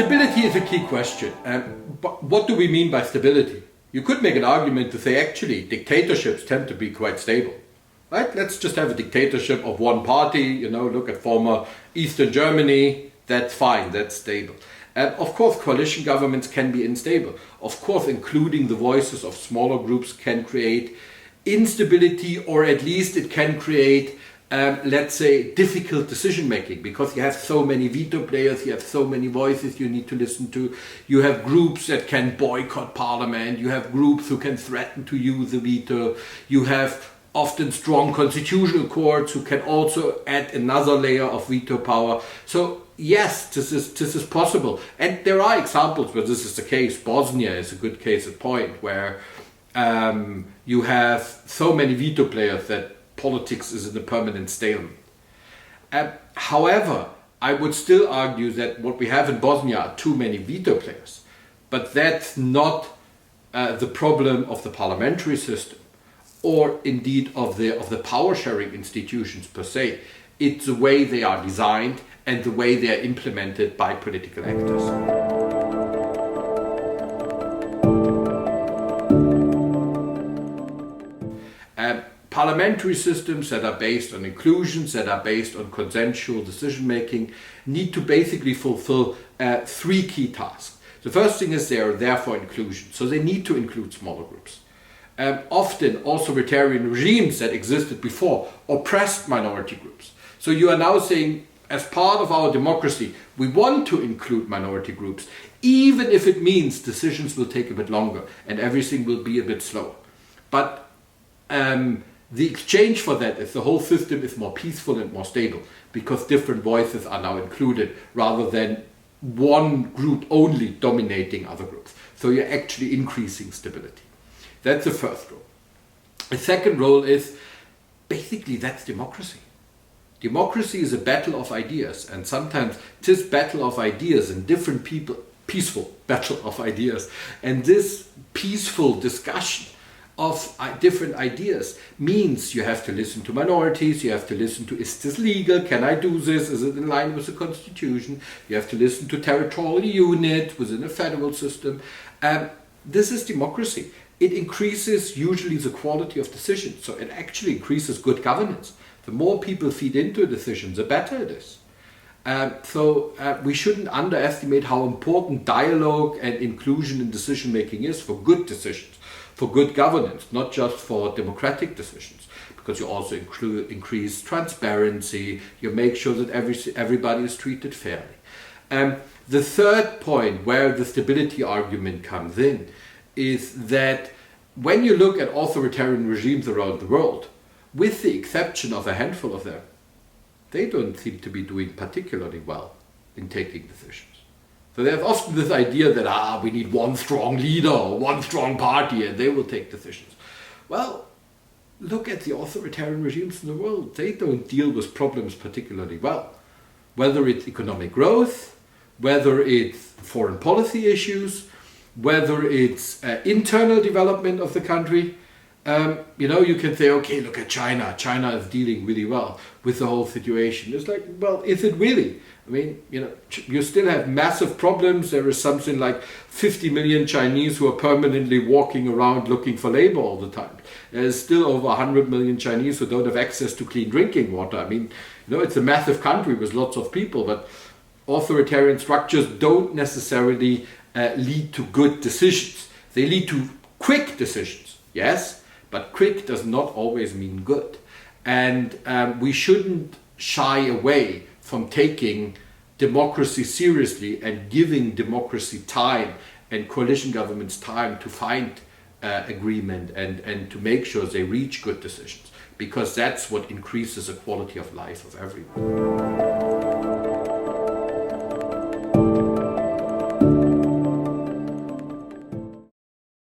Stability is a key question. But what do we mean by stability? You could make an argument to say actually dictatorships tend to be quite stable. Right? Let's just have a dictatorship of one party, look at former Eastern Germany, that's fine, that's stable. Of course, coalition governments can be unstable. Of course, including the voices of smaller groups can create instability, or at least it can create, let's say, difficult decision making, because you have so many veto players, you have so many voices you need to listen to. You have groups that can boycott parliament, you have groups who can threaten to use the veto, you have often strong constitutional courts who can also add another layer of veto power. So yes, this is possible. And there are examples where this is the case. Bosnia is a good case in point, where you have so many veto players that politics is in a permanent stalemate. However, I would still argue that what we have in Bosnia are too many veto players. But that's not the problem of the parliamentary system, or indeed of the power-sharing institutions per se. It's the way they are designed and the way they are implemented by political actors. Parliamentary systems that are based on inclusions, that are based on consensual decision-making, need to basically fulfill three key tasks. The first thing is they are there for inclusion, so they need to include smaller groups. Often authoritarian regimes that existed before oppressed minority groups. So you are now saying, as part of our democracy, we want to include minority groups, even if it means decisions will take a bit longer and everything will be a bit slower. But the exchange for that is the whole system is more peaceful and more stable, because different voices are now included rather than one group only dominating other groups. So you're actually increasing stability. That's the first role. The second role is basically that's democracy. Democracy is a battle of ideas, and sometimes this battle of ideas and different people, peaceful battle of ideas, and this peaceful discussion of different ideas means you have to listen to minorities, you have to listen to, is this legal, can I do this, is it in line with the constitution, you have to listen to territorial unit within a federal system. This is democracy. It increases usually the quality of decisions, so it actually increases good governance. The more people feed into a decision, the better it is. So we shouldn't underestimate how important dialogue and inclusion in decision making is for good decisions, for good governance, not just for democratic decisions, because you also increase transparency, you make sure that everybody is treated fairly. The third point where the stability argument comes in is that when you look at authoritarian regimes around the world, with the exception of a handful of them, they don't seem to be doing particularly well in taking decisions. So there's often this idea that we need one strong leader or one strong party and they will take decisions. Well, look at the authoritarian regimes in the world. They don't deal with problems particularly well. Whether it's economic growth, whether it's foreign policy issues, whether it's internal development of the country. You can say, okay, look at China. China is dealing really well with the whole situation. It's like, well, is it really? I mean, you still have massive problems. There is something like 50 million Chinese who are permanently walking around looking for labor all the time. There's still over 100 million Chinese who don't have access to clean drinking water. I mean, it's a massive country with lots of people, but authoritarian structures don't necessarily lead to good decisions. They lead to quick decisions, yes, but quick does not always mean good. And we shouldn't shy away from taking democracy seriously and giving democracy time and coalition governments time to find agreement and to make sure they reach good decisions, because that's what increases the quality of life of everyone.